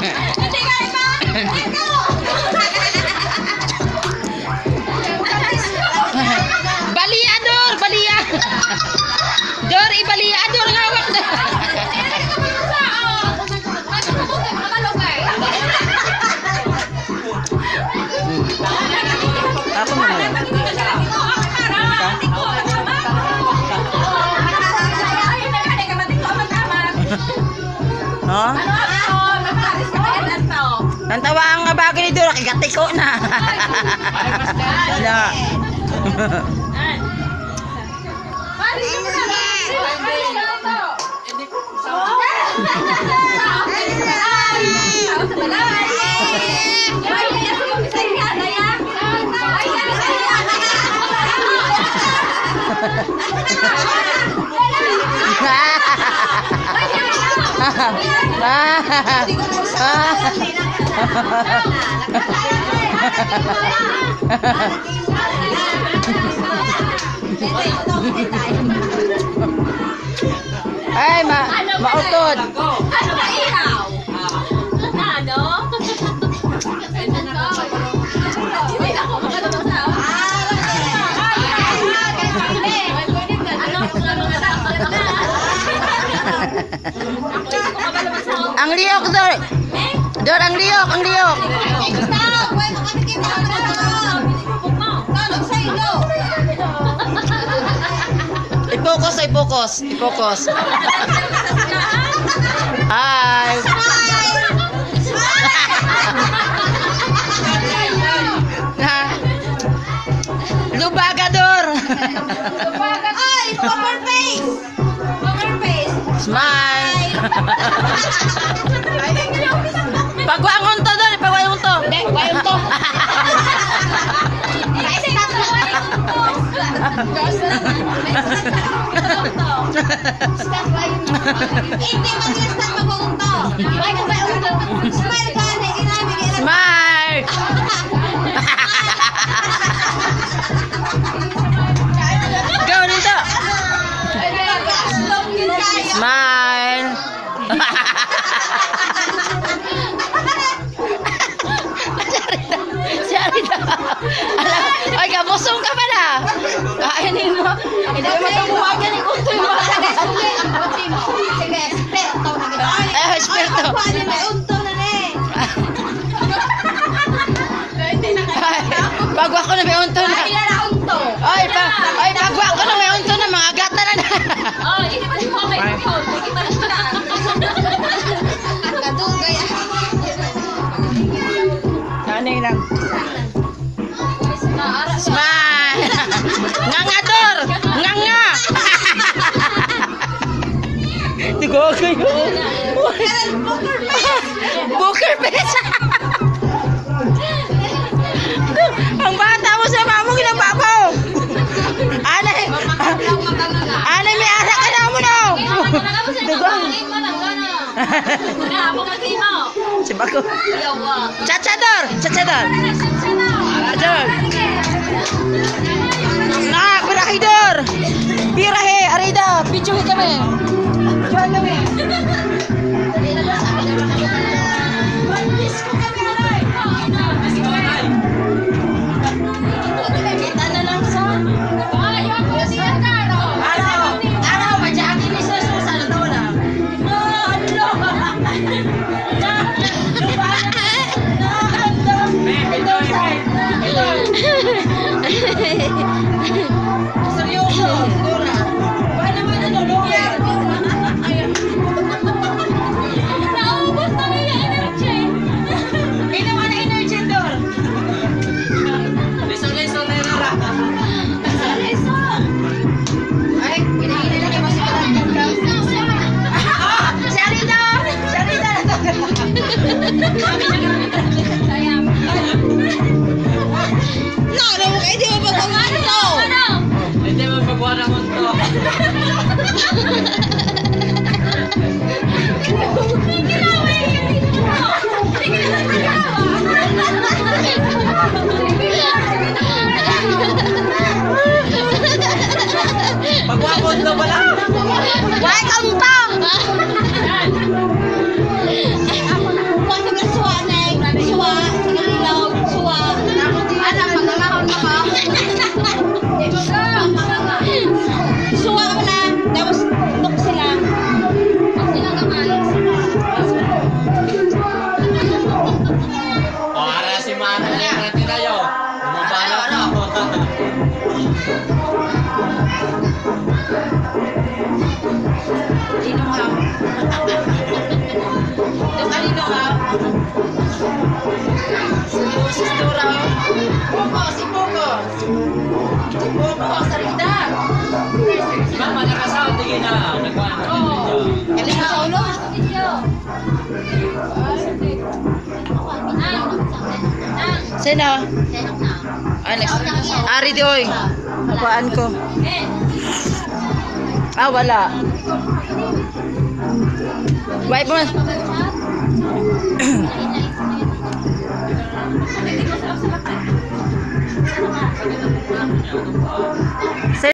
Hindi ka iba! Balia, Dor! Balia! Dor, ibalia! Dor, ngawak na! Ako mo na. No? Nantawa ang bagay ni Dor, kigatiko na. Wala. Ay, mautod. Ano ba ihaw? Ano? Ay, ako, magano ba sa? Ang liyok, Dor. Dor, ang liyok, ang liyok. Ipokus, ipokus, ipokus. Hi. Lubagador. Ay, poker face. Poker face. Smile. Pagwangon to, Dor, pagwangon to. Hindi, wayon to. Smile. Go dito. Smile. Sarita. Ay, kabusong ka pa na. Kainin mo. Hindi mo matumuwagan ni Kuntoy mo. Sige, esperto na kita. Eh, esperto. Pagwa ko na may unto na. Ay, pagwa ko na may unto na. Mga gata na na. Oh, ini pa mo kay Kuntoy. Hindi pa siya. Kadugay. Kaning lang. Smile. Ngangador. Nganga. Tigo kayo. Poker face. Ang bata mo sa mamo ginababa. Anay. Anay may anak ka na mo no. Tigo. Si Bako. Chachador. Chachador. Chachador. Nah, pirahidor. Pirahe, arida. Pichuhi kami. Pichuhan kami. Kita na lang sa. Araw, majaki ni Susu sa dola. Seryoso, Dora. Paano mo na Dora? Naubos na niya energy. Ginawa na energy, Dora. Liso-liso na yun, Dora. Liso-liso. Ay, ginahin na niya masikalan. Sarita! Sarita na to. No, hindi mo magpagwara to. Hindi mo magpagwara mo to. Pagwakot na pala. Welcome to. Paano niya? Natin tayo. Paano? Sino nga? Ito kanino nga? Si Dora. Poco, si Poco. Si Poco, sarita. Si Mama, nakasaw. Tingin na. Nagkuhan. Galing sa ulo. Sino? Anes. Ari di oy. Nakuhaan ko. Ah, wala. Wipe mo.